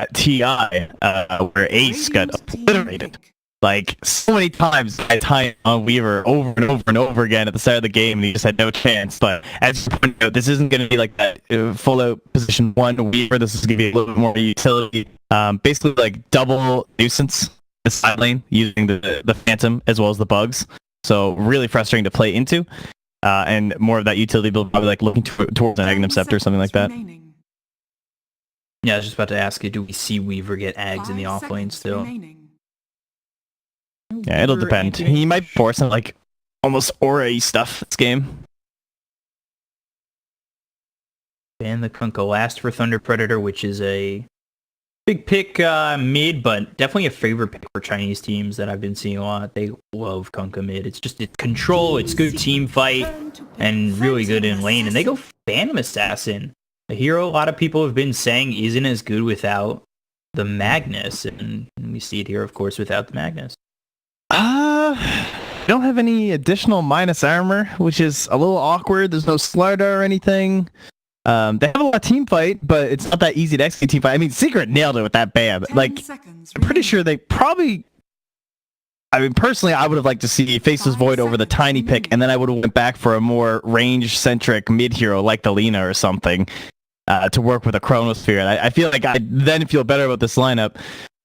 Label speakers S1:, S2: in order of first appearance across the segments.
S1: at TI, where Ace got obliterated. Like, so many times I tied on Weaver over and over and over again at the start of the game, and he just had no chance. But as you pointed out, this isn't going to be like that full-out position 1 Weaver. This is going to be a little bit more utility. Basically, like, double nuisance the side lane using the Phantom as well as the bugs. So, really frustrating to play into. And more of that utility build, probably like looking towards an Agnum Scepter or something like that.
S2: Yeah, I was just about to ask you, do we see Weaver get Ags in the offlane still?
S1: Yeah, it'll depend. He might force some like almost aura-y stuff this game.
S2: And the Kunkka last for Thunder Predator, which is a big pick mid, but definitely a favorite pick for Chinese teams that I've been seeing a lot. They love Kunkka mid. It's control, it's good team fight, and really good in lane. And they go Phantom Assassin, a hero a lot of people have been saying isn't as good without the Magnus, and we see it here, of course, without the Magnus.
S1: Don't have any additional minus armor, which is a little awkward. There's no Slardar or anything. They have a lot of team fight, but it's not that easy to execute team fight. I mean, Secret nailed it with that bam. Like, I'm pretty sure they probably... I mean, personally, I would have liked to see Faceless Void over the Tiny pick, and then I would have went back for a more range-centric mid-hero like the Lina or something to work with a Chronosphere. And I feel like I then feel better about this lineup.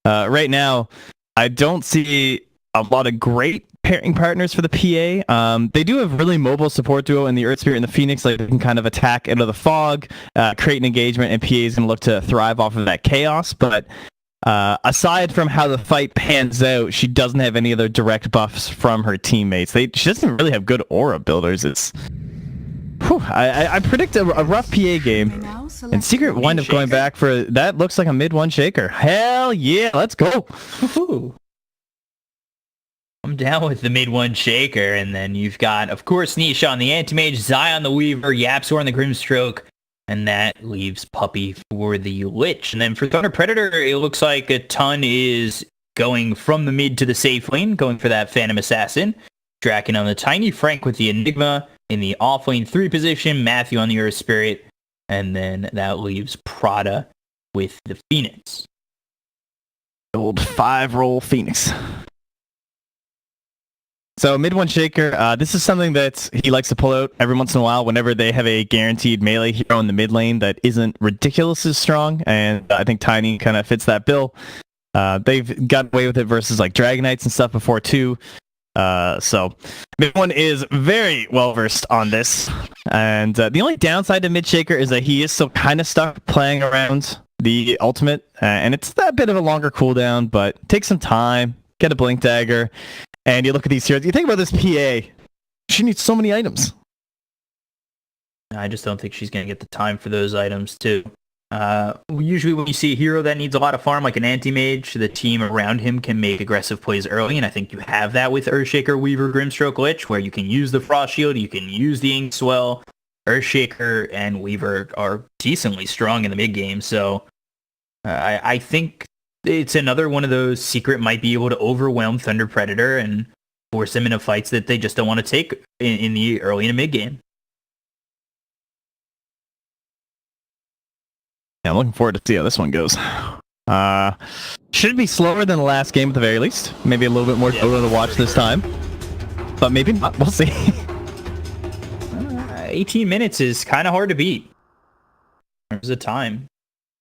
S1: Right now, I don't see a lot of great pairing partners for the PA. They do have really mobile support duo in the Earth Spirit and the Phoenix. Like, they can kind of attack into the fog, create an engagement, and PA is going to look to thrive off of that chaos. But aside from how the fight pans out, she doesn't have any other direct buffs from her teammates. She doesn't really have good aura builders. It's... I predict a rough PA game, and Secret wind up going back for... That looks like a mid-1 shaker. Hell yeah, let's go!
S2: Woo-hoo. I'm down with the mid-1 shaker, and then you've got, of course, Nisha on the Anti-Mage, Zion the Weaver, Yapsor on the Grimstroke, and that leaves Puppey for the Lich. And then for Thunder Predator, it looks like a ton is going from the mid to the safe lane, going for that Phantom Assassin. Draken on the Tiny, Frank with the Enigma in the off-lane 3 position, Matthew on the Earth Spirit, and then that leaves Prada with the Phoenix.
S1: Old 5-roll Phoenix. So mid-1 shaker, this is something that he likes to pull out every once in a while whenever they have a guaranteed melee hero in the mid lane that isn't ridiculously strong, and I think Tiny kind of fits that bill. They've got away with it versus like Dragon Knights and stuff before too. So mid-1 is very well versed on this, and the only downside to mid-shaker is that he is still kind of stuck playing around the ultimate, and it's that bit of a longer cooldown, but take some time, get a Blink Dagger. And you look at these heroes, you think about this PA, she needs so many items.
S2: I just don't think she's going to get the time for those items, too. Usually when you see a hero that needs a lot of farm, like an Anti-Mage, the team around him can make aggressive plays early, and I think you have that with Earthshaker, Weaver, Grimstroke, Lich, where you can use the Frost Shield, you can use the Inkswell. Earthshaker and Weaver are decently strong in the mid-game, so I think... It's another one of those Secret might be able to overwhelm Thunder Predator and force them into fights that they just don't want to take in the early and mid game.
S1: Yeah, I'm looking forward to see how this one goes. Should be slower than the last game at the very least. Maybe a little bit more Dota to watch this time. But maybe not. We'll see.
S2: 18 minutes is kind of hard to beat. There's a time.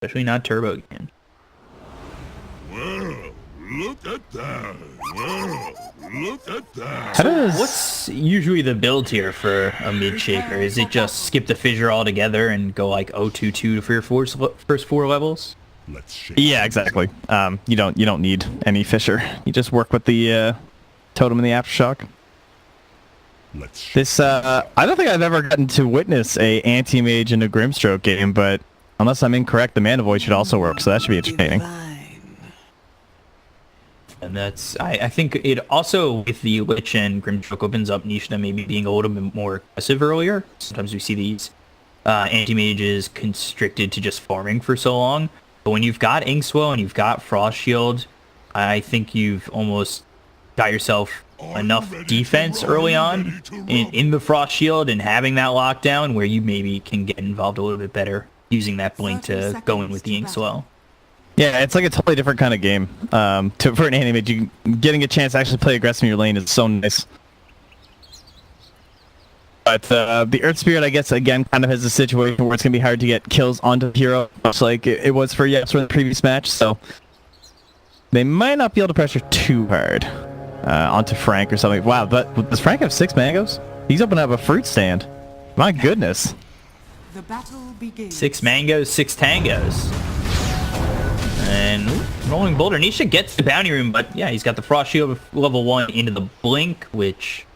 S2: Especially not turbo games.
S3: Whoa, look at that. Whoa, look at that.
S2: What's usually the build here for a mid shaker? Is it just skip the fissure altogether and go like 0-2-2 for your first 4 levels?
S1: Yeah, exactly. You don't need any fissure. You just work with the totem and the aftershock. This I don't think I've ever gotten to witness a anti-mage in a Grimstroke game, but unless I'm incorrect, the Mana Void should also work, so that should be entertaining.
S2: And that's, I think it also, with the Lich and Grimstroke, opens up Nishna maybe being a little bit more aggressive earlier. Sometimes we see these anti-mages constricted to just farming for so long. But when you've got Inkswell and you've got Frost Shield, I think you've almost got yourself enough defense early on in the Frost Shield and having that lockdown where you maybe can get involved a little bit better using that blink to go in with the Inkswell.
S1: Yeah, it's like a totally different kind of game. For an anime, getting a chance to actually play aggressive in your lane is so nice. But the Earth Spirit, I guess, again, kind of has a situation where it's going to be hard to get kills onto the hero, much like it was for Yapsor in the previous match, so they might not be able to pressure too hard onto Frank or something. Wow, but does Frank have 6 mangoes? He's opening up a fruit stand. My goodness.
S4: The battle begins.
S2: 6 mangoes, 6 tangos. And Rolling Boulder. Nisha gets the bounty room, but yeah, he's got the Frost Shield level 1 into the Blink, which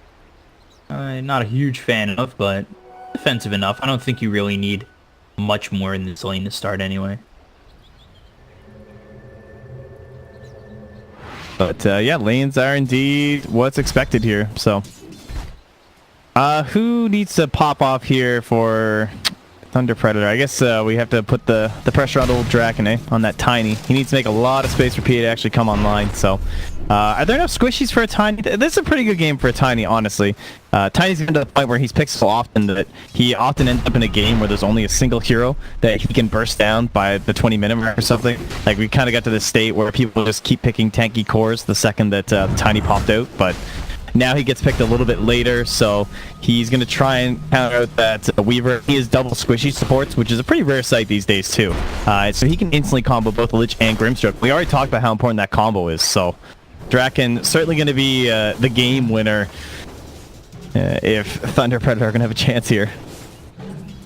S2: I'm not a huge fan of, but defensive enough. I don't think you really need much more in this lane to start anyway.
S1: But yeah, lanes are indeed what's expected here. So, who needs to pop off here for Thunder Predator? I guess we have to put the pressure on old Draken, on that Tiny. He needs to make a lot of space for PA to actually come online. So, are there enough squishies for a Tiny? This is a pretty good game for a Tiny, honestly. Tiny's getting to the point where he's picked so often that he often ends up in a game where there's only a single hero that he can burst down by the 20-minute mark or something. Like, we kind of got to this state where people just keep picking tanky cores the second that the Tiny popped out, but now he gets picked a little bit later, so he's going to try and counter out that Weaver. He has double squishy supports, which is a pretty rare sight these days, too. So he can instantly combo both the Lich and Grimstroke. We already talked about how important that combo is, so Draken certainly going to be the game winner if Thunder Predator are going to have a chance here.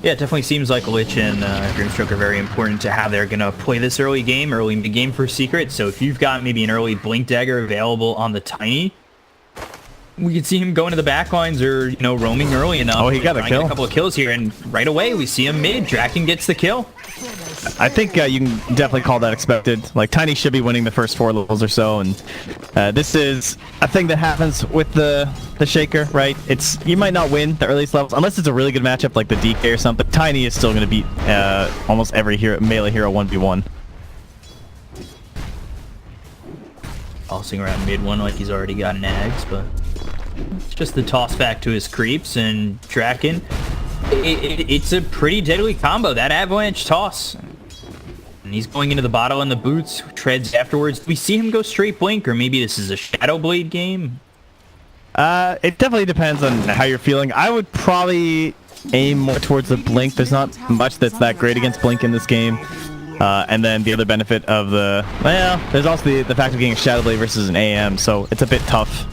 S2: Yeah, it definitely seems like Lich and Grimstroke are very important to how they're going to play this early mid-game for Secret. So if you've got maybe an early Blink Dagger available on the Tiny, we could see him going to the back lines or, roaming early enough.
S1: Oh, he got a kill.
S2: A couple of kills here, and right away we see him mid. Draken gets the kill.
S1: I think you can definitely call that expected. Like, Tiny should be winning the first 4 levels or so, and this is a thing that happens with the Shaker, right? You might not win the earliest levels, unless it's a really good matchup like the DK or something. Tiny is still going to beat almost every melee hero 1v1.
S2: Tossing around mid one like he's already got an Ags, but it's just the toss back to his creeps, and Draken, it's a pretty deadly combo, that avalanche toss. And he's going into the bottle and the boots, treads afterwards. Do we see him go straight Blink, or maybe this is a Shadow Blade game?
S1: It definitely depends on how you're feeling. I would probably aim more towards the Blink. There's not much that's that great against Blink in this game. And then the other benefit of there's also the fact of getting a Shadow Blade versus an AM, so it's a bit tough.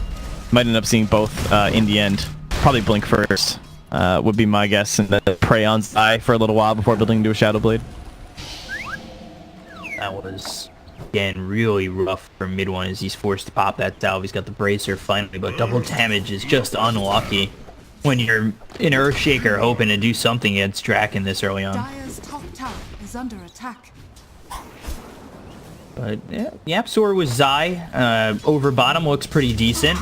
S1: Might end up seeing both in the end. Probably Blink first would be my guess, and then prey on Zai for a little while before building into a Shadow Blade.
S2: That was, again, really rough for mid one as he's forced to pop that salve. He's got the bracer finally, but double damage is just unlucky when you're an Earthshaker hoping to do something against Draken this early on.
S4: Dire's top tower is under attack.
S2: But yeah, Yapsor with Zai over bottom looks pretty decent.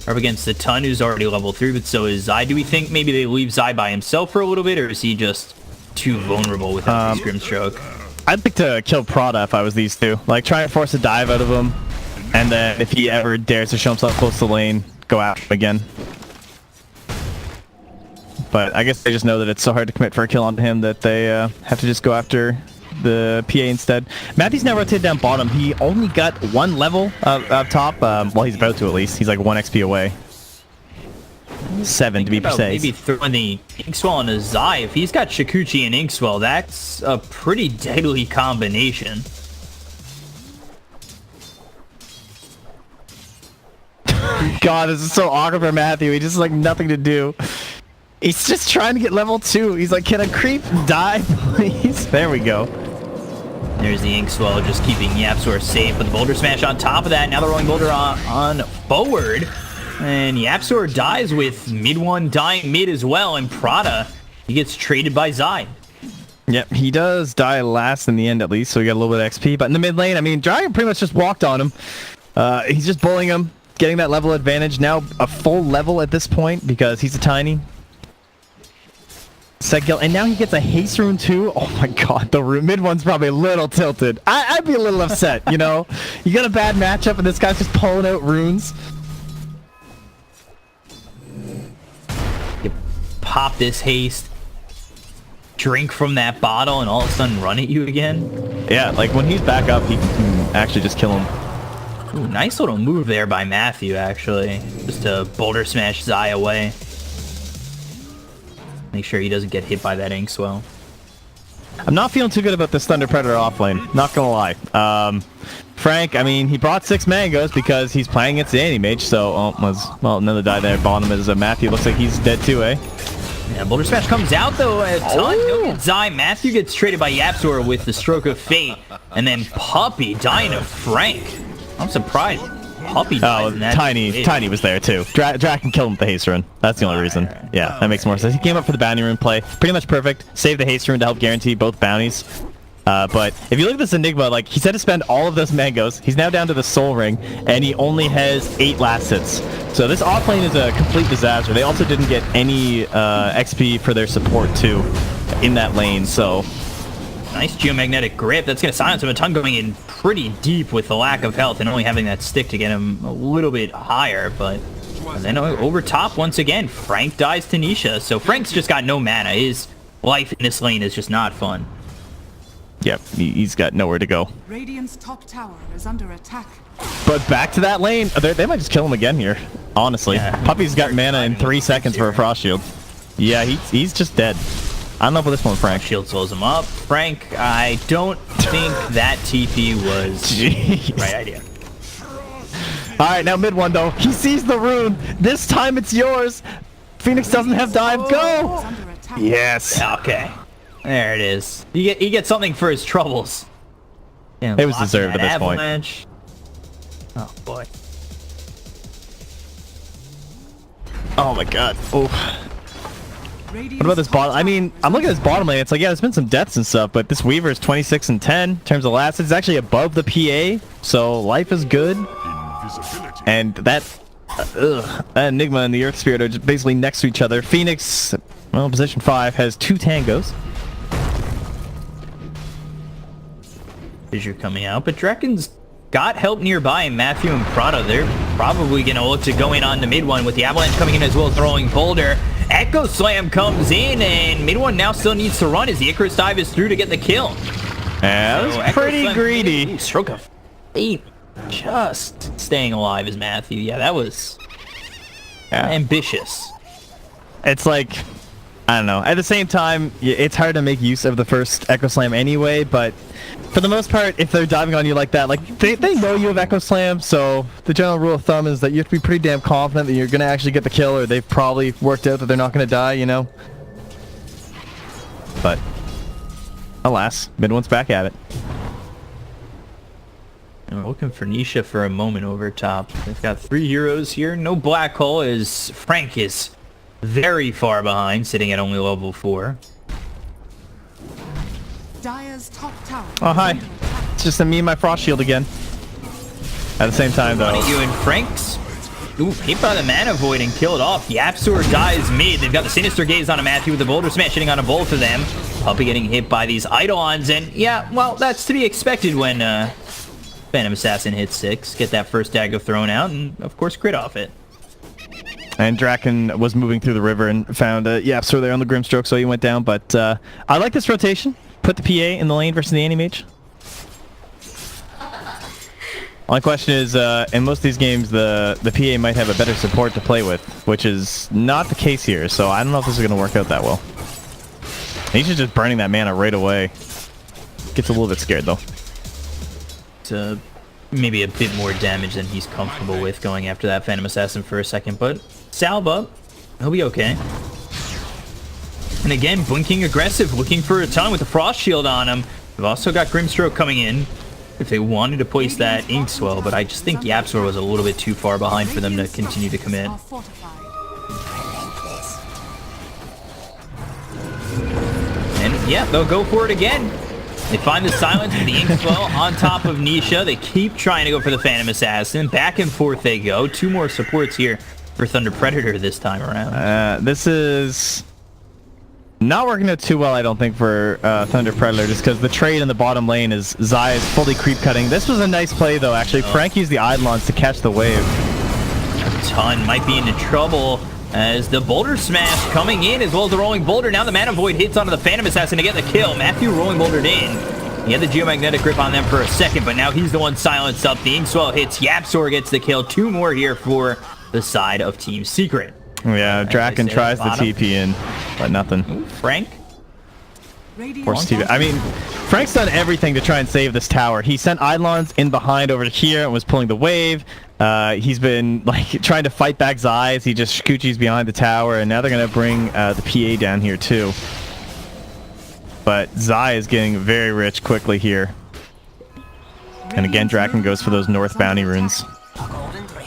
S2: Up against the Tun, who's already level 3, but so is Zai. Do we think maybe they leave Zai by himself for a little bit, or is he just too vulnerable without his Grimstroke?
S1: I'd like to kill Prada if I was these two. Like, try and force a dive out of him, and then if he ever dares to show himself close to the lane, go after him again. But I guess they just know that it's so hard to commit for a kill onto him that they have to just go after the PA instead. Matthew's now rotated down bottom. He only got 1 level up top. Well, he's about to at least. He's like 1 XP away. 7 to be precise.
S2: Maybe throwing the Inkswell on a Zai. If he's got Shikuchi and Inkswell, that's a pretty deadly combination.
S1: God, this is so awkward for Matthew. He just like nothing to do. He's just trying to get level 2. He's like, can a creep die, please? There we go.
S2: There's the Inkswell just keeping Yapsor safe, but the Boulder Smash on top of that. Now the Rolling Boulder on forward. And Yapsor dies with mid one dying mid as well, and Prada, he gets traded by Zai.
S1: Yep, he does die last in the end at least, so we got a little bit of XP. But in the mid lane, I mean, Dragon pretty much just walked on him. He's just bullying him, getting that level advantage. Now a full level at this point because he's a Tiny. Segil, and now he gets a haste rune too. Oh my god, the mid one's probably a little tilted. I'd be a little upset, you know? You got a bad matchup and this guy's just pulling out runes.
S2: You pop this haste. drink from that bottle and all of a sudden run at you again.
S1: Yeah, like when he's back up, he can actually just kill him.
S2: Ooh, nice little move there by Matthew, actually. Just to boulder smash Zai away. Make sure he doesn't get hit by that ink swell.
S1: I'm not feeling too good about this Thunder Predator offlane, not gonna lie. Frank, I mean, he brought 6 mangoes because he's playing against the anti-mage, so, well, another die there. Bottom is Matthew. Looks like he's dead too, eh?
S2: Yeah, Boulder Smash comes out, though, a ton. Don't get Zai. Matthew gets traded by Yapzor with the Stroke of Fate, and then Puppy dying to Frank. I'm surprised. Puppy dies in that.
S1: Tiny was there, too. Draken killed him with the haste rune. That's the only reason. Yeah, that makes more sense. He came up for the bounty rune play. Pretty much perfect. Saved the haste rune to help guarantee both bounties. But if you look at this Enigma, like, he said to spend all of those mangoes. He's now down to the soul ring, and he only has 8 last hits. So this offlane is a complete disaster. They also didn't get any XP for their support, too, in that lane, so...
S2: Nice geomagnetic grip. That's going to silence him a ton, going in pretty deep with the lack of health and only having that stick to get him a little bit higher, but... And then over top, once again, Frank dies to Nisha. So Frank's just got no mana. His life in this lane is just not fun.
S1: Yep, he's got nowhere to go.
S4: Radiant's top tower is under attack.
S1: But back to that lane. They might just kill him again here, honestly. Yeah. Puppy's got mana in 3 seconds for a Frost Shield. Yeah, he's just dead. I don't know about this one, Frank.
S2: Shield slows him up. Frank, I don't think that TP was the right idea.
S1: All right, now mid one, though. He sees the rune. This time it's yours. Phoenix doesn't have dive. Go! Yes.
S2: Okay. There it is. He gets something for his troubles.
S1: Yeah, it was deserved at this
S2: avalanche. Oh, boy.
S1: Oh, my God. Oh. What about this bottom? I mean, I'm looking at this bottom lane. It's like, yeah, there's been some deaths and stuff, but this Weaver is 26 and 10 in terms of last. It's actually above the PA, so life is good. And that Enigma and the Earth Spirit are just basically next to each other. Phoenix, well, position 5, has 2 tangos.
S2: Fissure coming out, but Draken's got help nearby, and Matthew and Prada, they're probably going to look to go in on the mid one with the Avalanche coming in as well, throwing Boulder. Echo Slam comes in, and mid one now still needs to run as the Icarus Dive is through to get the kill.
S1: Yeah, that was pretty greedy.
S2: Ooh, Stroke of Fate. Just staying alive is Matthew. Yeah, that was ambitious.
S1: It's like, I don't know. At the same time, it's hard to make use of the first Echo Slam anyway, but for the most part, if they're diving on you like that, like, they know you have Echo Slam, so the general rule of thumb is that you have to be pretty damn confident that you're going to actually get the kill, or they've probably worked out that they're not going to die, you know? But, alas, mid one's back at it.
S2: And we're looking for Nisha for a moment over top. They've got 3 heroes here. No black hole, as Frank is very far behind, sitting at only level 4.
S4: Dire's top tower.
S1: Oh, hi. It's just me and my Frost Shield again. At the same time, though.
S2: You and Frank's. Ooh, hit by the Mana Void and killed off. Yapzor dies mid. They've got the Sinister Gaze on a Matthew with the Boulder Smash hitting on both of them. Puppy getting hit by these Eidolons, and yeah, well, that's to be expected when Phantom Assassin hits 6. Get that first dagger thrown out, and of course, crit off it.
S1: And Draken was moving through the river and found Yapzor there on the Grimstroke, so he went down. But I like this rotation. Put the PA in the lane versus the anti-mage. Only question is, in most of these games, the PA might have a better support to play with, which is not the case here. So I don't know if this is going to work out that well. He's just burning that mana right away. Gets a little bit scared, though.
S2: It's maybe a bit more damage than he's comfortable with going after that Phantom Assassin for a second, but salve up. He'll be okay. And again, blinking aggressive, looking for a ton with the Frost Shield on him. We've also got Grimstroke coming in if they wanted to place that Ink Swell, but I just think Yapzor was a little bit too far behind for them to continue to commit. And yeah, they'll go for it again. They find the silence with the Ink Swell on top of Nisha. They keep trying to go for the Phantom Assassin. Back and forth they go. 2 more supports here for Thunder Predator this time around.
S1: This is not working out too well, I don't think, for Thunder Predator, just because the trade in the bottom lane is Zai is fully creep cutting. This was a nice play, though, actually. Frank used the Eidolons to catch the wave.
S2: A ton might be into trouble. As the Boulder Smash coming in, as well as the Rolling Boulder. Now the Mana Void hits onto the Phantom Assassin to get the kill. Matthew Rolling Bouldered in. He had the Geomagnetic Grip on them for a second, but now he's the one silenced up. The Inkswell hits. Yapsor gets the kill. 2 more here for the side of Team Secret.
S1: Yeah, Draken tries the TP in, but nothing.
S2: Ooh, Frank.
S1: Force TP. I mean, Frank's done everything to try and save this tower. He sent Eidolons in behind over here and was pulling the wave. He's been like trying to fight back Zai's. He just Shikuchi's behind the tower, and now they're gonna bring the PA down here too. But Zai is getting very rich quickly here. And again, Draken goes for those north bounty runes.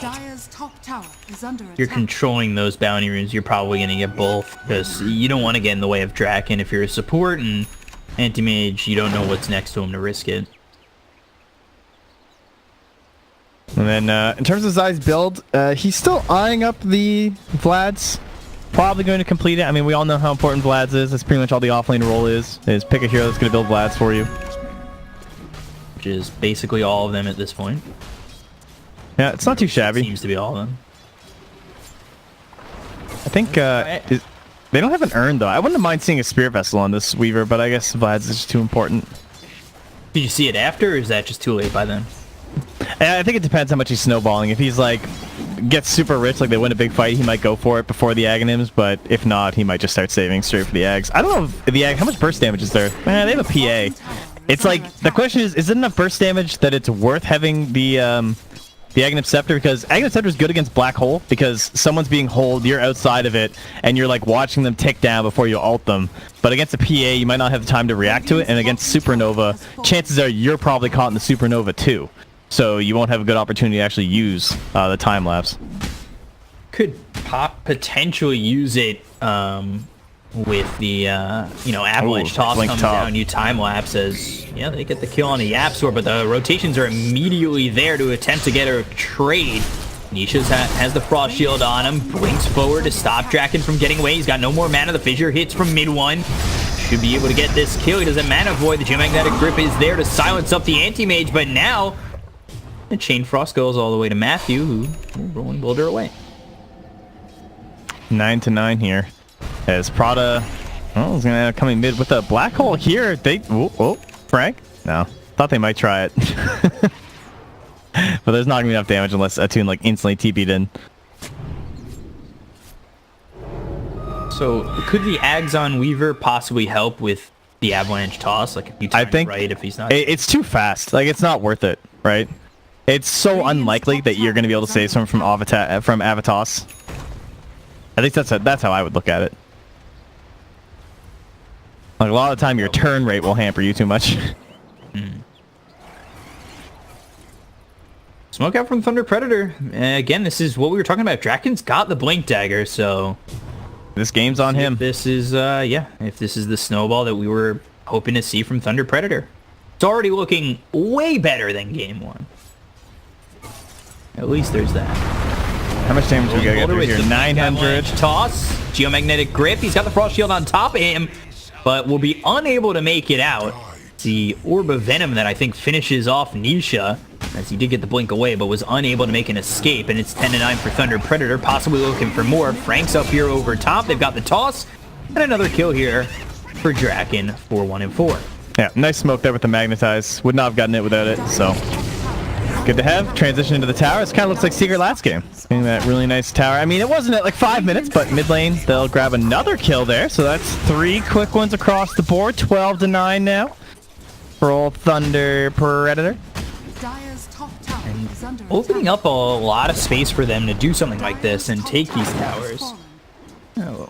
S4: Dire's top tower is under
S2: You're
S4: attack.
S2: controlling those bounty runes. You're probably going to get both, because you don't want to get in the way of Draken. If you're a support and anti-mage, you don't know what's next to him to risk it.
S1: And then in terms of Zai's build, he's still eyeing up the Vlad's. Probably going to complete it. I mean, we all know how important Vlad's is. That's pretty much all the offlane role is pick a hero that's going to build Vlad's for you.
S2: Which is basically all of them at this point.
S1: Yeah, it's not too shabby.
S2: Seems to be all of them.
S1: I think they don't have an urn, though. I wouldn't mind seeing a Spirit Vessel on this Weaver, but I guess Vlad's is just too important.
S2: Did you see it after, or is that just too late by then?
S1: I think it depends how much he's snowballing. If he's like gets super rich, like they win a big fight, he might go for it before the Aghanims, but if not, he might just start saving straight for the Ags. I don't know if the Ag, how much burst damage is there? They have a PA. It's like, the question is it enough burst damage that it's worth having the Aghanim Scepter? Because Aghanim Scepter is good against Black Hole, because someone's being holed, you're outside of it, and you're like watching them tick down before you ult them. But against a PA, you might not have the time to react to it, and against Supernova, chances are you're probably caught in the Supernova too. So you won't have a good opportunity to actually use the time lapse.
S2: Could potentially use it with the Avalanche Toss comes down, you time lapse as they get the kill on the Yapsor, but the rotations are immediately there to attempt to get a trade. Nisha's has the Frost Shield on him, blinks forward to stop Draken from getting away. He's got no more mana. The fissure hits from mid one. Should be able to get this kill. He doesn't Mana Void. The Geomagnetic Grip is there to silence up the Anti-Mage, but now the Chain Frost goes all the way to Matthew, who Rolling Boulder away.
S1: 9-9 here. As Prada, is going to come in mid with a Black Hole here. Frank? No. Thought they might try it. But there's not going to be enough damage unless Attune like instantly TP'd in.
S2: So could the Ags on Weaver possibly help with the Avalanche Toss? Like if you time it right, if he's not...
S1: It's too fast. Like, it's not worth it, right? It's so unlikely that you're going to be able to save someone from Avatos. At least that's how I would look at it. Like, a lot of the time, your turn rate will hamper you too much.
S2: Smoke out from Thunder Predator. Again, this is what we were talking about. Draken's got the Blink Dagger, so...
S1: This game's on him.
S2: This is, if this is the snowball that we were hoping to see from Thunder Predator. It's already looking way better than Game 1. At least there's that.
S1: How much damage do we gotta get through here? 900.
S2: Toss. Geomagnetic Grip. He's got the Frost Shield on top of him, but will be unable to make it out. The Orb of Venom that I think finishes off Nisha, as he did get the blink away, but was unable to make an escape, and it's 10-9 for Thunder Predator, possibly looking for more. Frank's up here over top. They've got the toss, and another kill here for Draken for 1-4.
S1: Yeah, nice smoke there with the Magnetize. Would not have gotten it without it, so... Good to have. Transition into the tower. This kind of looks like Secret last game. Getting that really nice tower. I mean, it wasn't at like 5 minutes, but mid lane, they'll grab another kill there. So that's 3 quick ones across the board. 12-9 now for old Thunder Predator.
S4: Dire's top tower is under
S2: Opening
S4: attack.
S2: up a lot of space for them to do something like this and take these towers.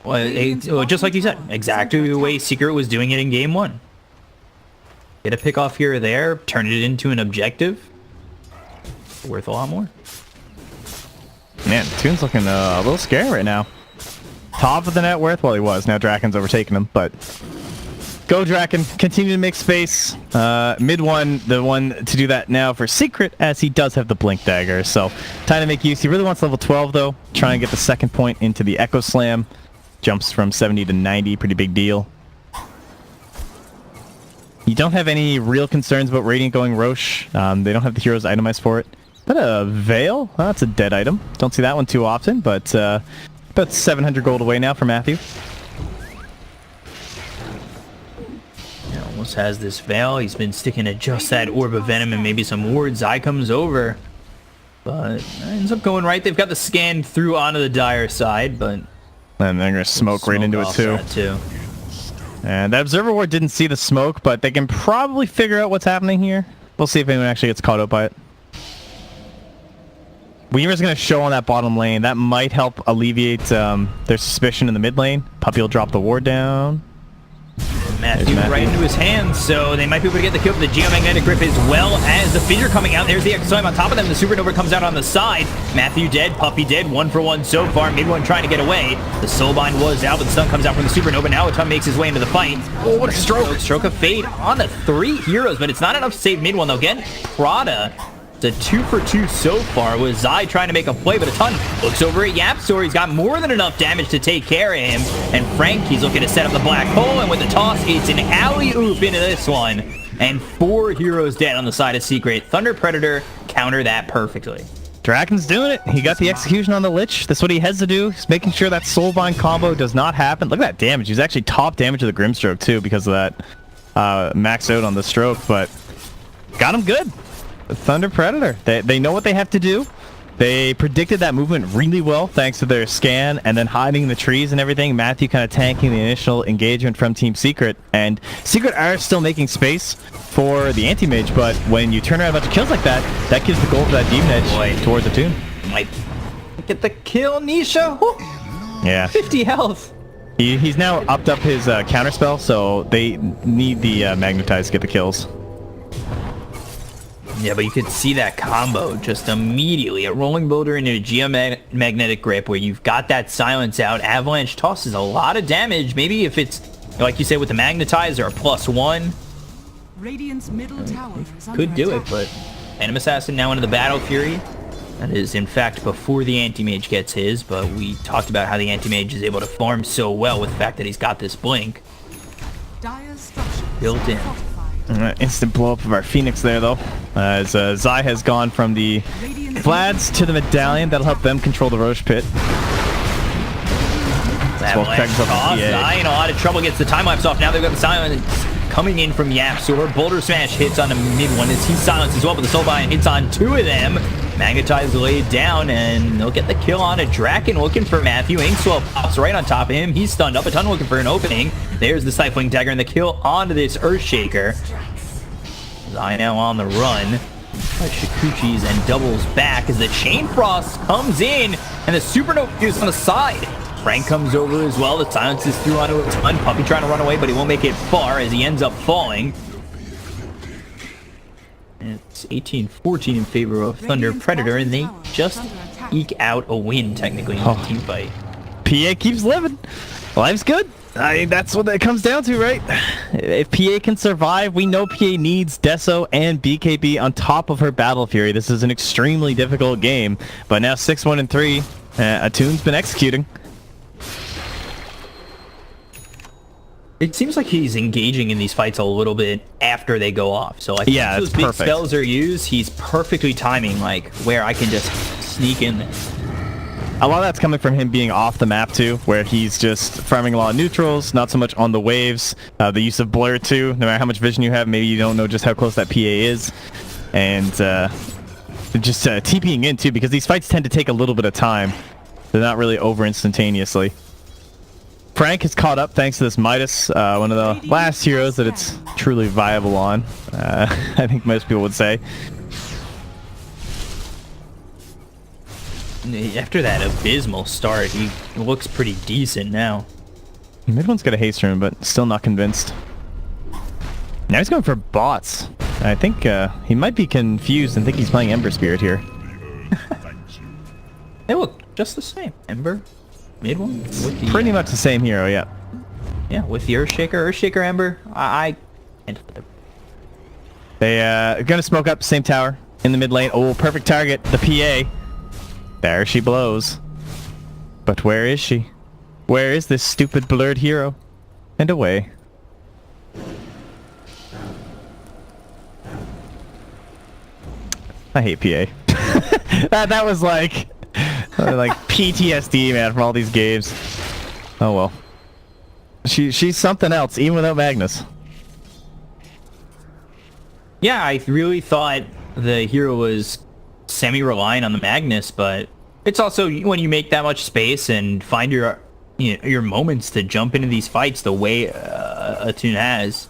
S2: Well, just like you said, exactly the way Secret was doing it in Game 1. Get a pick off here or there, turn it into an objective. Worth a lot more.
S1: Man, Toon's looking a little scary right now. Top of the net worth? Well, he was. Now Draken's overtaken him, but... Go Draken. Continue to make space. Mid one, the one to do that now for Secret, as he does have the Blink Dagger. So, time to make use. He really wants level 12, though. Try and get the second point into the Echo Slam. Jumps from 70 to 90. Pretty big deal. You don't have any real concerns about Radiant going Roche. They don't have the heroes itemized for it. Is that a Veil? Oh, that's a dead item. Don't see that one too often, but About 700 gold away now for Matthew.
S2: He almost has this Veil. He's been sticking to just that Orb of Venom and maybe some wards. Zai comes over, but ends up going right. They've got the scan through onto the Dire side, but...
S1: And they're going to smoke right into it too. And that Observer Ward didn't see the smoke, but they can probably figure out what's happening here. We'll see if anyone actually gets caught up by it. Weaver's going to show on that bottom lane. That might help alleviate their suspicion in the mid lane. Puppy will drop the ward down.
S2: Matthew right into his hands, so they might be able to get the kill for the Geomagnetic Grip as well as the Fissure coming out. There's the Exile on top of them. The Supernova comes out on the side. Matthew dead, Puppy dead, 1 for 1 so far. Mid one trying to get away. The Soulbind was out, but the stun comes out from the Supernova. Now Atum makes his way into the fight. Oh, what a stroke. Stroke of Fade on the 3 heroes, but it's not enough to save mid one though. Again, Prada. It's a 2 for 2 so far with Zai trying to make a play, but Atum looks over at Yapstor. He's got more than enough damage to take care of him. And Frank, he's looking to set up the black hole, and with the toss, it's an alley-oop into this one. And 4 heroes dead on the side of Secret. Thunder Predator counter that perfectly.
S1: Draken's doing it. He got the execution on the Lich. That's what he has to do. He's making sure that Soulbind combo does not happen. Look at that damage. He's actually top damage of the Grimstroke too because of that maxed out on the stroke, but got him good. Thunder Predator. They know what they have to do. They predicted that movement really well thanks to their scan and then hiding in the trees and everything. Matthew kind of tanking the initial engagement from Team Secret. And Secret are still making space for the anti-mage, but when you turn around a bunch of kills like that, that gives the goal for that Demon Edge towards the Tomb.
S2: Might get the kill, Nisha. Woo.
S1: Yeah.
S2: 50 health.
S1: He's now upped up his counterspell, so they need the Magnetize to get the kills.
S2: Yeah, but you could see that combo just immediately. A Rolling Boulder into a Geomagnetic Grip where you've got that silence out. Avalanche tosses a lot of damage. Maybe if it's, like you said, with the Magnetizer, a +1.
S4: Radiant's middle tower is under
S2: Could do
S4: attack.
S2: it, but Phantom Assassin now into the Battle Fury. That is, in fact, before the Anti-Mage gets his, but we talked about how the Anti-Mage is able to farm so well with the fact that he's got this Blink
S4: Dire's structures
S2: built in.
S4: fortified.
S1: Instant blow up of our Phoenix there though, as Zai has gone from the Vlads to the Medallion. That'll help them control the Roche Pit.
S2: Avalanche toss. Zai in a lot of trouble, gets the time lapse off. Now they've got the silence coming in from Yapstor. Boulder Smash hits on the mid one as he's silenced as well, but the Soulbind hits on 2 of them. Magnetize laid down, and they'll get the kill on a Draken looking for Matthew. Inkswell pops right on top of him. He's stunned up. Atum looking for an opening. There's the Stifling Dagger and the kill onto this Earthshaker. Zai now on the run. Shikuchis and doubles back as the Chain Frost comes in, and the Supernova is on the side. Frank comes over as well. The silence is through onto Atum. Puppy trying to run away, but he won't make it far as he ends up falling. It's 18-14 in favor of Thunder Predator, and they just eke out a win, technically, in the team fight.
S1: PA keeps living. Life's good. I mean, that's what that comes down to, right? If PA can survive, we know PA needs Deso and BKB on top of her Battle Fury. This is an extremely difficult game, but now 6-1-3. Atum's been executing.
S2: It seems like he's engaging in these fights a little bit after they go off. So I think those big spells are used. He's perfectly timing, like, where I can just sneak in there.
S1: A lot of that's coming from him being off the map, too, where he's just farming a lot of neutrals, not so much on the waves. The use of Blur, too. No matter how much vision you have, maybe you don't know just how close that PA is. And just TPing in, too, because these fights tend to take a little bit of time. They're not really over instantaneously. Frank has caught up thanks to this Midas, one of the last heroes that it's truly viable on, I think most people would say.
S2: After that abysmal start, he looks pretty decent now.
S1: Mid one's got a haste rune, but still not convinced. Now he's going for bots. I think he might be confused and think he's playing Ember Spirit here.
S2: They look just the same. Ember. Mid one? With the,
S1: pretty much the same hero, yeah.
S2: Yeah, with the Earthshaker Ember, I can't flip it.
S1: They are gonna smoke up same tower in the mid lane. Oh, perfect target, the PA. There she blows. But where is she? Where is this stupid blurred hero? And away. I hate PA. that was like Like PTSD, man, from all these games. Oh well. She's something else, even without Magnus.
S2: Yeah, I really thought the hero was semi-reliant on the Magnus, but it's also when you make that much space and find your moments to jump into these fights the way Attune has,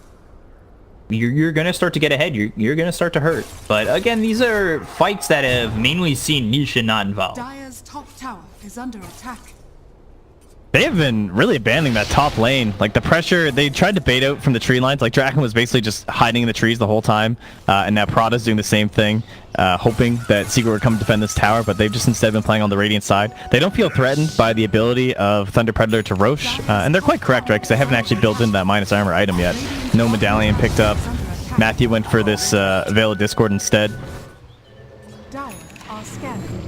S2: you're gonna start to get ahead. You're gonna start to hurt. But again, these are fights that have mainly seen Nisha not involved.
S4: Dire's top tower is under attack.
S1: They have been really abandoning that top lane. Like the pressure, they tried to bait out from the tree lines. Like Draken was basically just hiding in the trees the whole time. And now Prada's doing the same thing, hoping that Secret would come defend this tower, but they've just instead been playing on the Radiant side. They don't feel threatened by the ability of Thunder Predator to Roche. And they're quite correct, right? Because they haven't actually built in that minus armor item yet. No medallion picked up. Matthew went for this Veil of Discord instead.
S4: Dire are scanning.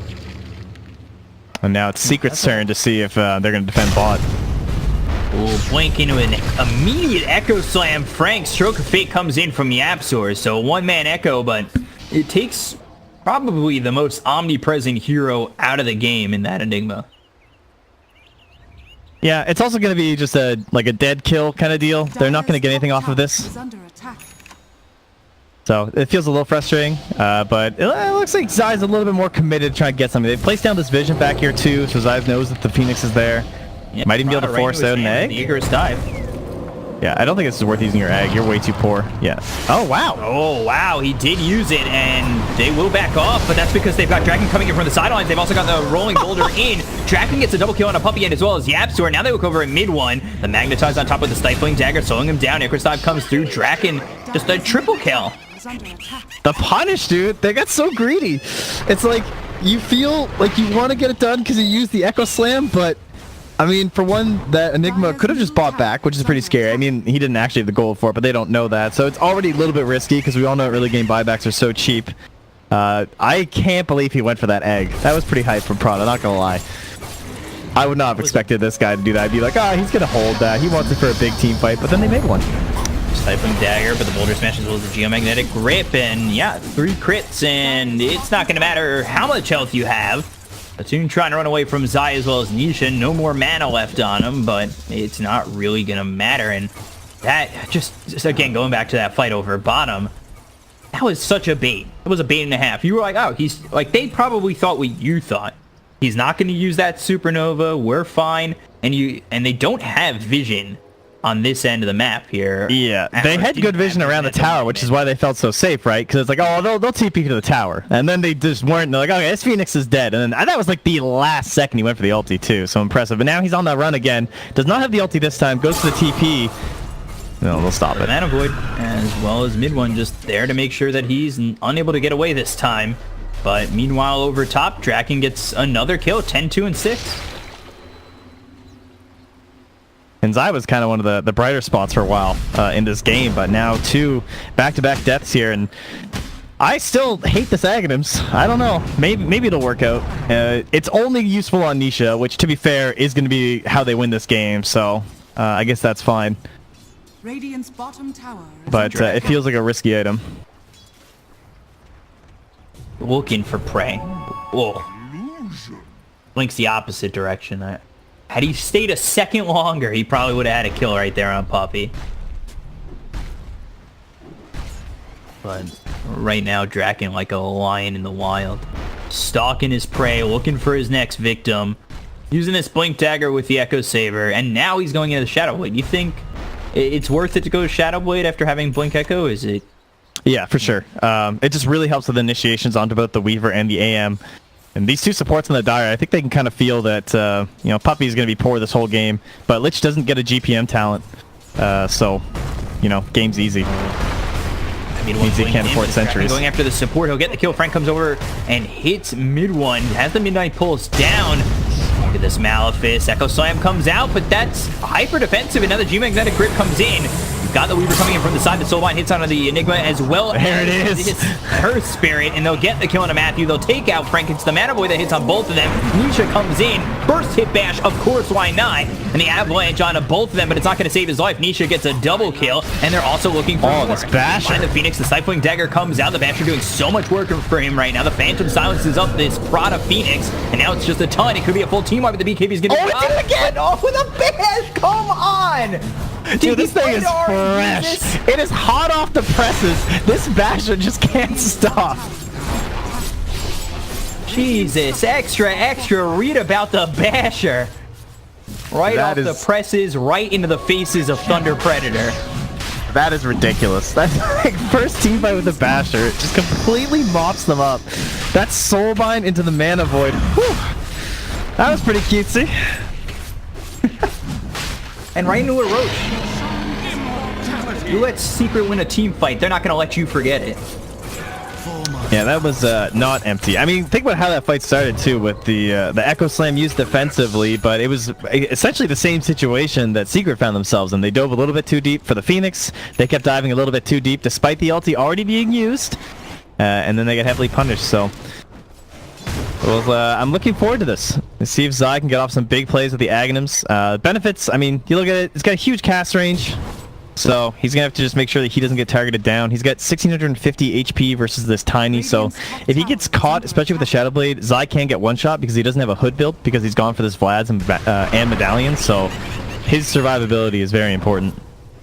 S1: And now it's Secret's turn to see if they're going to defend bot.
S2: Oh, Blink into an immediate Echo Slam. Frank, Stroke of Fate comes in from the Absol, so one-man Echo, but it takes probably the most omnipresent hero out of the game in that Enigma.
S1: Yeah, it's also going to be just a dead kill kind of deal. They're not going to get anything off of this. So it feels a little frustrating, but it looks like Zai's a little bit more committed to trying to get something. They've placed down this vision back here too, so Zai knows that the Phoenix is there.
S2: Yep,
S1: might even be able to force out an egg.
S2: The Icarus dive.
S1: Yeah, I don't think this is worth using your egg. You're way too poor. Yeah. Oh, wow.
S2: Oh, wow. He did use it, and they will back off, but that's because they've got Draken coming in from the sidelines. They've also got the Rolling Boulder in. Draken gets a double kill on a Puppy End as well as Yapstor. Now they look over at mid one. The Magnetize on top of the Stifling Dagger, slowing him down. Icarus dive comes through. Draken, just a triple kill.
S1: The punish, dude. They got so greedy. It's like you feel like you want to get it done because you used the Echo Slam, but I mean, for one, that Enigma could have just bought back, which is pretty scary. I mean, he didn't actually have the gold for it, but they don't know that. So it's already a little bit risky because we all know early game buybacks are so cheap. I can't believe he went for that egg. That was pretty hype from Prada, not gonna lie. I would not have expected this guy to do that. I'd be like, he's gonna hold that. He wants it for a big team fight, but then they made one.
S2: Stifling Dagger, but the Boulder Smash as well as the Geomagnetic Grip, and yeah, 3 crits, and it's not gonna matter how much health you have. Attune trying to run away from Zai as well as Nisha. No more mana left on him, but it's not really going to matter. And that, just again, going back to that fight over bottom, that was such a bait. It was a bait and a half. You were like, oh, he's like, they probably thought what you thought. He's not going to use that Supernova. We're fine. And they don't have vision on this end of the map here.
S1: Yeah, they had good vision around the tower, which is why they felt so safe, right? Because it's like, oh, they'll TP to the tower. And then they just weren't. They're like, okay, this Phoenix is dead. And then that was like the last second he went for the ulti, too. So impressive. But now he's on that run again. Does not have the ulti this time. Goes to the TP. No, they'll stop it.
S2: Mana Void, as well as mid one, just there to make sure that he's unable to get away this time. But meanwhile, over top, Draken gets another kill, 10, 2, and 6.
S1: And Zai was kind of one of the brighter spots for a while in this game, but now 2 back-to-back deaths here, and I still hate this Aghanims. I don't know. Maybe it'll work out. It's only useful on Nisha, which, to be fair, is going to be how they win this game, so I guess that's fine.
S4: Radiant's bottom tower.
S1: But it feels like a risky item.
S2: Looking for prey. Whoa. Blink's the opposite direction. Had he stayed a second longer, he probably would have had a kill right there on Puppy. But right now, Draken like a lion in the wild. Stalking his prey, looking for his next victim. Using this Blink Dagger with the Echo Saber, and now he's going into the Shadow Blade. You think it's worth it to go to Shadow Blade after having Blink Echo? Is it?
S1: Yeah, for sure. It just really helps with initiations onto both the Weaver and the AM. And these 2 supports in the Dire, I think they can kind of feel that, Puppy's going to be poor this whole game. But Lich doesn't get a GPM talent. So, game's easy. Means he can't afford sentries.
S2: Going after the support, he'll get the kill. Frank comes over and hits mid one. Has the Midnight Pulse down. Look at this Malefice. Echo Slam comes out, but that's hyper defensive. And now the Geomagnetic Grip comes in. Got the Weaver coming in from the side. The Soulbind hits onto the Enigma as well.
S1: There it is.
S2: Hits her Spirit, and they'll get the kill onto Matthew. They'll take out Frank. It's the Mana Boy that hits on both of them. Nisha comes in. First hit bash, of course, why not? And the Avalanche onto both of them, but it's not going to save his life. Nisha gets a double kill, and they're also looking for more.
S1: This Basher.
S2: Find the Phoenix. The Stifling Dagger comes out. The Basher doing so much work for him right now. The Phantom silences up this Prada Phoenix, and now it's just a ton. It could be a full team wipe, but the BKB's going to
S1: Oh, it did it again!
S2: off with a bash. Come on!
S1: Dude, this thing is fresh. It is hot off the presses. This Basher just can't stop.
S2: Jesus, extra, read about the Basher. Right
S1: That
S2: off the
S1: is-
S2: presses, right into the faces of Thunder Predator.
S1: That is ridiculous. That's like first team fight with the Basher. It just completely mops them up. That Soulbind into the Mana Void. Whew. That was pretty cutesy.
S2: And right into a Roach. You let Secret win a team fight, they're not going to let you forget it.
S1: Yeah, that was not empty. I mean, think about how that fight started too, with the Echo Slam used defensively, but it was essentially the same situation that Secret found themselves in. They dove a little bit too deep for the Phoenix. They kept diving a little bit too deep, despite the ulti already being used, and then they got heavily punished. So, well, I'm looking forward to this. Let's see if Zai can get off some big plays with the Aghanims. Benefits, I mean, you look at it, it's got a huge cast range. So he's going to have to just make sure that he doesn't get targeted down. He's got 1650 HP versus this tiny, so if he gets caught, especially with the Shadow Blade, Zai can't get one shot because he doesn't have a hood build because he's gone for this Vlad's and Medallion, so his survivability is very important.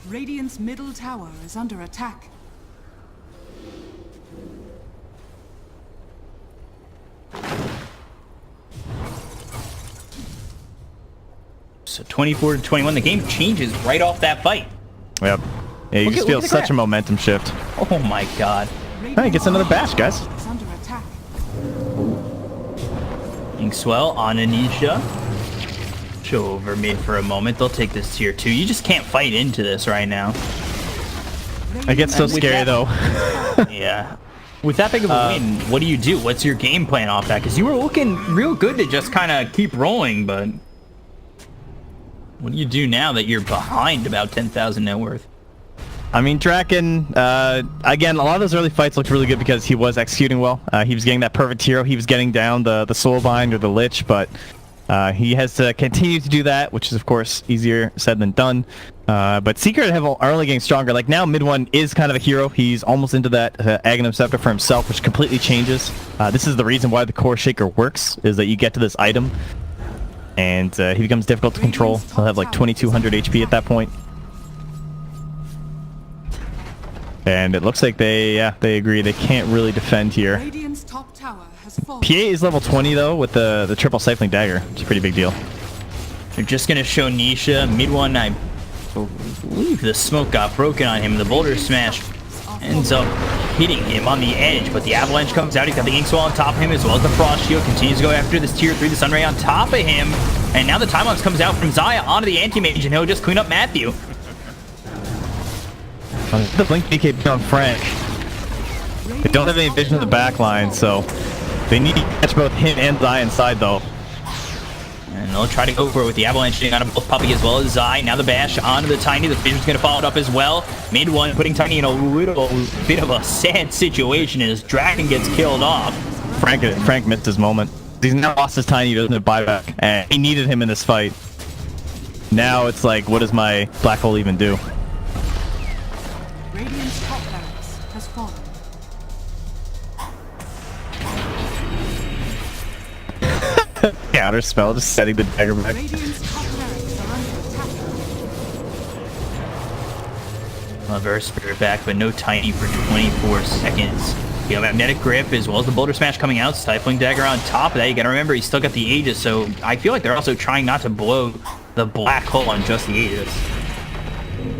S4: Radiant's middle tower is under attack.
S2: So 24-21, the game changes right off that fight.
S1: Yep. Yeah, you just feel
S2: look at the
S1: such
S2: graph.
S1: a momentum shift.
S2: Oh my god.
S1: He gets another bash, guys.
S4: Is under attack.
S2: Inkswell on Anisha. Show over mid for a moment. They'll take this tier 2. You just can't fight into this right now.
S1: It gets so
S2: with
S1: scary,
S2: that-
S1: though.
S2: Yeah. With that big of a win, what do you do? What's your game plan off that? Because you were looking real good to just kind of keep rolling, but what do you do now that you're behind about 10,000 net worth?
S1: I mean, Draken, again, a lot of those early fights looked really good because he was executing well. He was getting that perfect hero. He was getting down the Soulbind or the Lich, but he has to continue to do that, which is, of course, easier said than done. But Secret are only getting stronger. Like, now, mid one is kind of a hero. He's almost into that Aghanim Scepter for himself, which completely changes. This is the reason why the Core Shaker works, is that you get to this item, and he becomes difficult to control. He'll have, like, 2200 HP at that point. And it looks like they agree. They can't really defend here.
S4: Radiant's top tower has fallen.
S1: PA is level 20 though with the triple Stifling Dagger. It's a pretty big deal.
S2: They're just going to show Nisha. Mid one, I believe the smoke got broken on him. The Boulder Smash ends up hitting him on the edge, but the Avalanche comes out. He's got the Inkswell on top of him as well as the Frost Shield. Continues to go after this tier 3, the Sunray on top of him. And now the Time Lapse comes out from Xayah onto the Anti-Mage, and he'll just clean up Matthew.
S1: The Blink BKB on Frank. They don't have any vision of the back line, so they need to catch both him and Zai inside though.
S2: And they'll try to go for it with the Avalanche shooting on both Puppy as well as Zai. Now the bash onto the Tiny. The Fission's going to follow it up as well. Mid one, putting Tiny in a little bit of a sad situation as Dragon gets killed off.
S1: Frank missed his moment. He's now lost his Tiny, he doesn't have buyback, and he needed him in this fight. Now it's like, what does my Black Hole even do?
S4: Radiant's top barracks has fallen.
S1: Counter spell, just setting the dagger back.
S4: Radiant's top barracks are under attack.
S2: Another Spirit back, but no Tiny for 24 seconds. You have Magnetic Grip as well as the Boulder Smash coming out. Stifling Dagger on top of that. You gotta remember, he's still got the Aegis, so I feel like they're also trying not to blow the Black Hole on just the Aegis.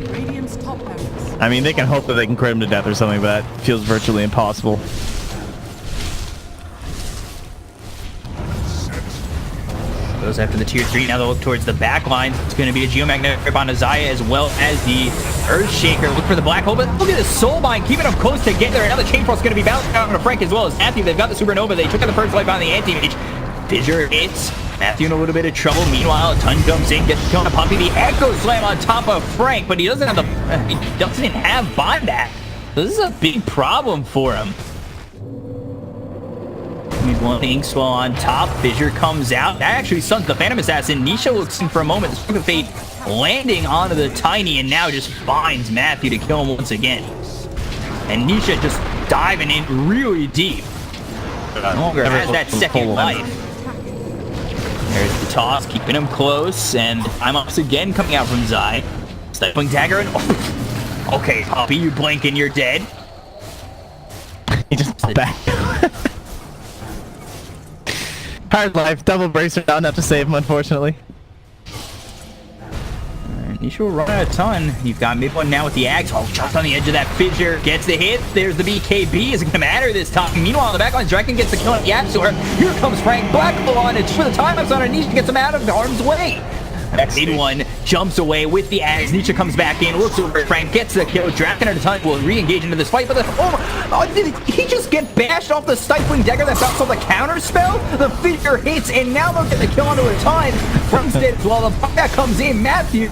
S4: Radiant's top barracks.
S1: I mean, they can hope that they can crit him to death or something, but that feels virtually impossible.
S2: Goes after the tier 3. Now they'll look towards the back line. It's going to be a Geomagnetic Grip on Xayah as well as the Earthshaker. Look for the Black Hole, but look at the Soulbind keeping them close together. And now the Chain Frost's going to be bouncing out on Frank as well as Matthew. They've got the Supernova. They took out the first life on the Anti-Mage. Fissure hits Matthew in a little bit of trouble. Meanwhile, a ton comes in, gets going to Puppy. The Echo Slam on top of Frank, but he doesn't have he doesn't have buyback. So this is a big problem for him. One Inkswell on top. Fissure comes out. That actually stuns the Phantom Assassin. Nisha looks in for a moment. The Stroke of Fate landing onto the Tiny and now just finds Matthew to kill him once again. And Nisha just diving in really deep. No longer has that second life. There's the toss, keeping him close, and I'm ups again coming out from Zai. Stifling dagger and okay, Poppy, you blink and you're dead.
S1: He just back. Hard life, double bracer, not enough to save him, unfortunately.
S2: Nisha will run out a ton. You've got mid one now with the Axe. Oh, just on the edge of that Fissure. Gets the hit. There's the BKB. Is it going to matter this time? Meanwhile, on the backline, Draken gets the kill on the Axor. Here comes Frank. Black Hole on it for the time-ups on her. Nisha gets him out of harm's way. Mid one jumps away with the Axe. Nisha comes back in, looks over at Frank, gets the kill. Draken at a ton will re-engage into this fight, but did he just get bashed off the Stifling Dagger that bounced off the counter spell? The Fissure hits, and now they'll get the kill onto a ton. Frank's dead while the buyback comes in. Matthew,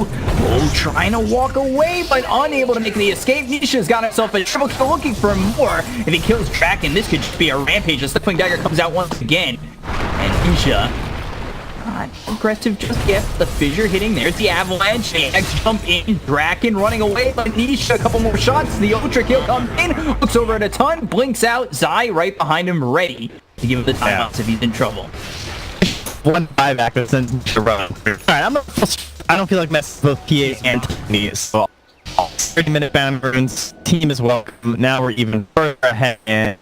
S2: trying to walk away, but unable to make the escape. Nisha's got himself a triple kill, looking for more. If he kills Draken, this could just be a rampage. The Stifling Dagger comes out once again, and Nisha not aggressive just yet. The Fissure hitting. There's the Avalanche. X jump in. Draken running away, but Nisha a couple more shots. The Ultra kill comes in. Looks over at a ton. Blinks out. Zai right behind him, ready to give him the timeouts if he's in trouble.
S1: One buyback that sends me to run. Alright, I don't feel like messing with PA and Tiny, so 30-minute bound runes. Team is welcome. Now we're even further ahead, and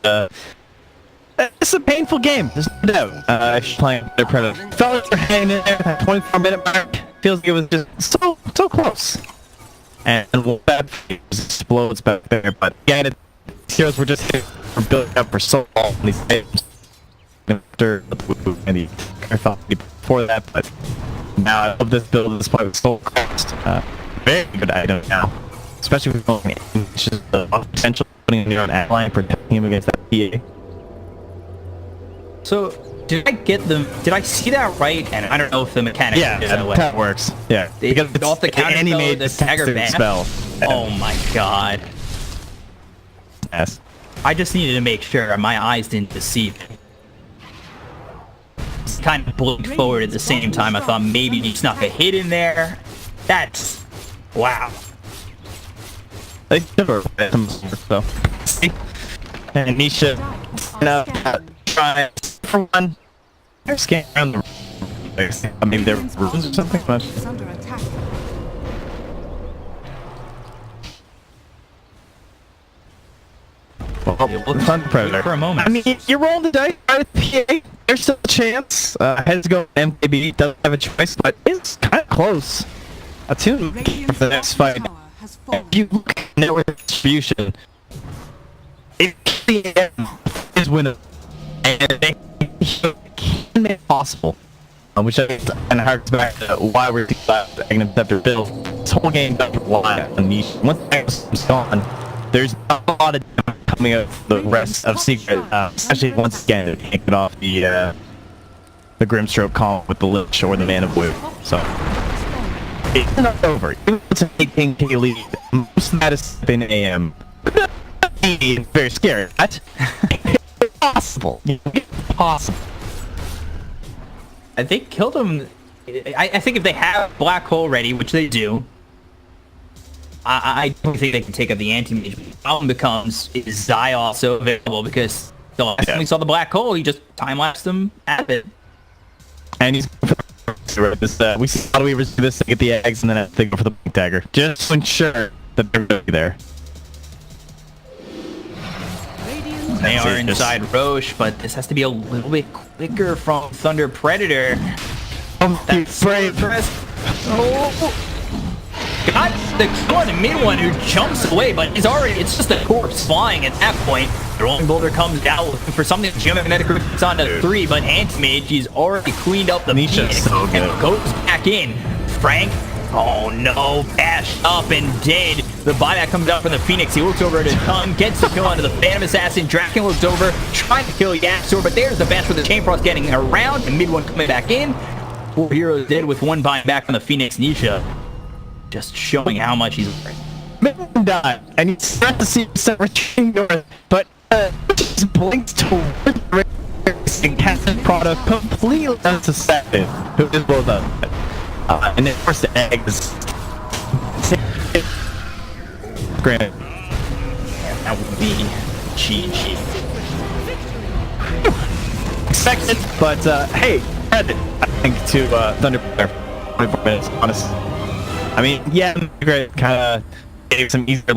S1: it's a painful game, there's no doubt. If you're playing the Predator. Fellas are hanging in there at that 24-minute mark. Feels like it was just so close. And that explodes back there, but again, heroes were just building up for so long in these games. After the before that, but now I love this build. This play was so cost. Very good item now, especially with going in. It's just the potential putting in your own ad line, protecting him against that PA.
S2: So, did I see that right? And I don't know if the mechanics
S1: is that way. That works. Yeah.
S2: Because it's off the counter
S1: animated
S2: the dagger ban.
S1: Spell.
S2: Oh my god.
S1: Yes.
S2: I just needed to make sure my eyes didn't deceive me. Just kind of blinked forward at the same time. I thought maybe he snuck a hit in there. That's... wow.
S1: They never so. And Nisha, try for one. They're scanning around the place. I mean, there were rooms or something, but fun Predator
S2: for a moment.
S1: I mean, you're rolling the dice with PA. There's still a chance. Heads go MKB. Doesn't have a choice, but it's kind of close. Attune for the next fight. If you look at network distribution, it is winner, and they can make it possible. Which kind of harks back to why we're thinking about the Agneceptor build. This whole game doesn't rely on niche. Once the Agneceptor's gone, there's a lot of damage coming out of the rest of Secret, especially once again they can't get off the Grimstroke column with the Lich or the Man of Wu. So it's not over. It's an 18k lead. Most of that is in AM. Very scary. That's possible. Possible.
S2: They killed him. I think if they have Black Hole ready, which they do, I don't think they can take up the anti-mage. The problem becomes, is Zai also available? Because the last time we saw the Black Hole, he just time-lapsed them at it.
S1: And he's this, we see how do we do this to get the eggs, and then they go for the Blink Dagger, just to ensure that they're going to be there.
S2: They are inside Roche, but this has to be a little bit quicker from Thunder Predator. That's brave. Got the kill on the mid one who jumps away, but it's just a corpse flying at that point. The Rolling Boulder comes down looking for something. Geomagnetic it's on to 3, but Anti-Mage, he's already cleaned up the
S1: Nisha's so good.
S2: And goes back in. Frank, oh no, bashed up and dead. The buyback comes out from the Phoenix. He looks over at his tongue, gets the kill onto the Phantom Assassin. Draken looks over, trying to kill Yaxor, but there's the bash with the Chain Frost getting around, and mid one coming back in. poor heroes did with one buying back on the Phoenix Nisha. Just showing how much he's worth.
S1: Mitten died, and you start to see himself retreating north, but just blinks towards and Captain Product completely unsuspected, who just blows up. And then, of course, the eggs. Granted.
S2: That would be GG.
S1: Expected, but hey, credit, I think, to Thunder for 24 minutes, honestly. I mean, yeah, great, kind of getting some easier